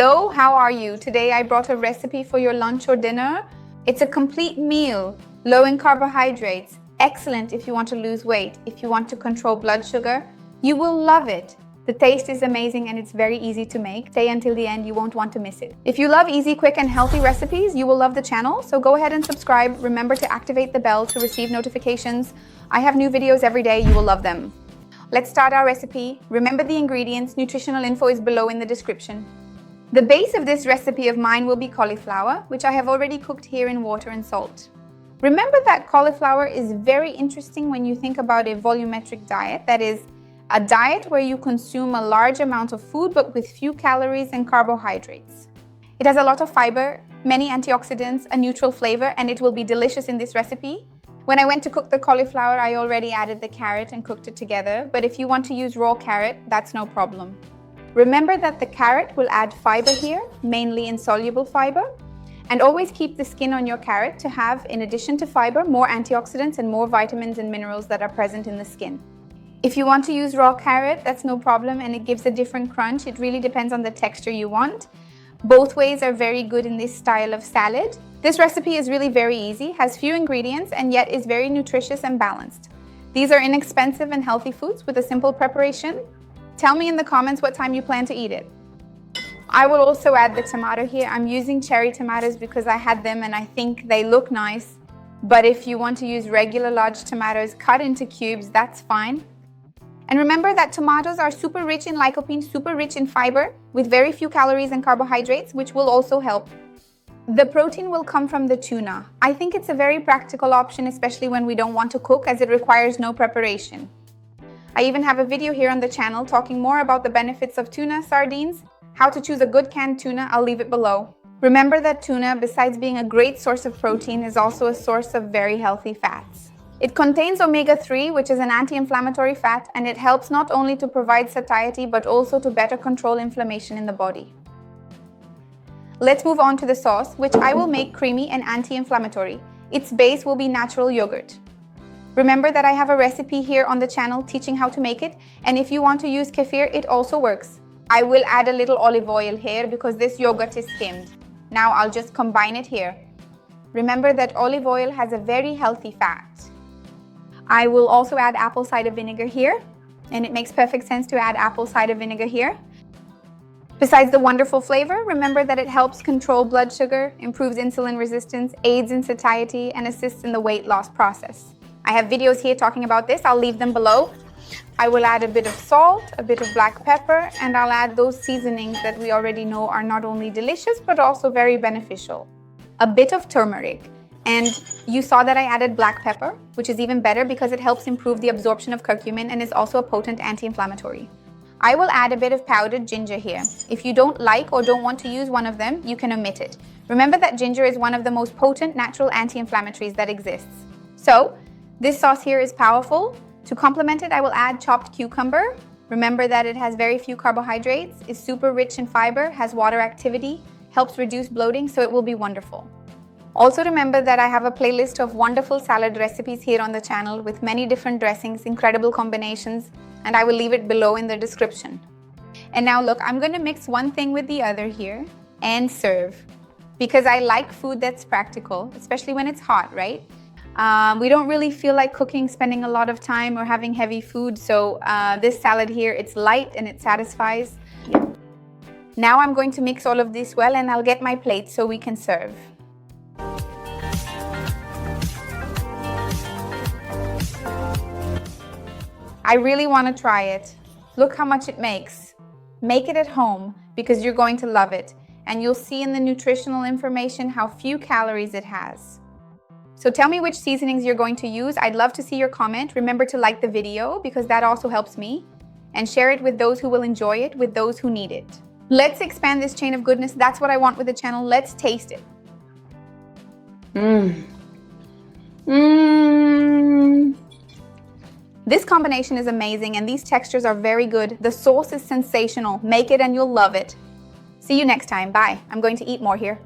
Hello, how are you? Today I brought a recipe for your lunch or dinner. It's a complete meal, low in carbohydrates, excellent if you want to lose weight, if you want to control blood sugar. You will love it. The taste is amazing and it's very easy to make. Stay until the end, you won't want to miss it. If you love easy, quick and healthy recipes, you will love the channel. So go ahead and subscribe. Remember to activate the bell to receive notifications. I have new videos every day, you will love them. Let's start our recipe. Remember the ingredients, nutritional info is below in the description. The base of this recipe of mine will be cauliflower, which I have already cooked here in water and salt. Remember that cauliflower is very interesting when you think about a volumetric diet, that is, a diet where you consume a large amount of food but with few calories and carbohydrates. It has a lot of fiber, many antioxidants, a neutral flavor, and it will be delicious in this recipe. When I went to cook the cauliflower, I already added the carrot and cooked it together, but if you want to use raw carrot, that's no problem. Remember that the carrot will add fiber here, mainly insoluble fiber, and always keep the skin on your carrot to have, in addition to fiber, more antioxidants and more vitamins and minerals that are present in the skin. If you want to use raw carrot, that's no problem and it gives a different crunch. It really depends on the texture you want. Both ways are very good in this style of salad. This recipe is really very easy, has few ingredients, and yet is very nutritious and balanced. These are inexpensive and healthy foods with a simple preparation. Tell me in the comments what time you plan to eat it. I will also add the tomato here. I'm using cherry tomatoes because I had them and I think they look nice. But if you want to use regular large tomatoes cut into cubes, that's fine. And remember that tomatoes are super rich in lycopene, super rich in fiber, with very few calories and carbohydrates, which will also help. The protein will come from the tuna. I think it's a very practical option, especially when we don't want to cook, as it requires no preparation. I even have a video here on the channel talking more about the benefits of tuna, sardines, how to choose a good canned tuna. I'll leave it below. Remember that tuna, besides being a great source of protein, is also a source of very healthy fats. It contains omega-3, which is an anti-inflammatory fat, and it helps not only to provide satiety, but also to better control inflammation in the body. Let's move on to the sauce, which I will make creamy and anti-inflammatory. Its base will be natural yogurt. Remember that I have a recipe here on the channel teaching how to make it, and if you want to use kefir, it also works. I will add a little olive oil here because this yogurt is skimmed. Now I'll just combine it here. Remember that olive oil has a very healthy fat. I will also add apple cider vinegar here, and it makes perfect sense to add apple cider vinegar here. Besides the wonderful flavor, remember that it helps control blood sugar, improves insulin resistance, aids in satiety, and assists in the weight loss process. I have videos here talking about this. I'll leave them below. I will add a bit of salt, a bit of black pepper, and I'll add those seasonings that we already know are not only delicious, but also very beneficial. A bit of turmeric. And you saw that I added black pepper, which is even better because it helps improve the absorption of curcumin and is also a potent anti-inflammatory. I will add a bit of powdered ginger here. If you don't like or don't want to use one of them, you can omit it. Remember that ginger is one of the most potent natural anti-inflammatories that exists. So, this sauce here is powerful. To complement it, I will add chopped cucumber. Remember that it has very few carbohydrates, is super rich in fiber, has water activity, helps reduce bloating, so it will be wonderful. Also remember that I have a playlist of wonderful salad recipes here on the channel with many different dressings, incredible combinations, and I will leave it below in the description. And now look, I'm going to mix one thing with the other here and serve. Because I like food that's practical, especially when it's hot, right? We don't really feel like cooking, spending a lot of time or having heavy food, so this salad here, it's light and it satisfies. Now I'm going to mix all of this well and I'll get my plate so we can serve. I really want to try it. Look how much it makes. Make it at home because you're going to love it, and you'll see in the nutritional information how few calories it has. So tell me which seasonings you're going to use. I'd love to see your comment. Remember to like the video because that also helps me, and share it with those who will enjoy it, with those who need it. Let's expand this chain of goodness. That's what I want with the channel. Let's taste it. This combination is amazing and these textures are very good. The sauce is sensational. Make it and you'll love it. See you next time. Bye. I'm going to eat more here.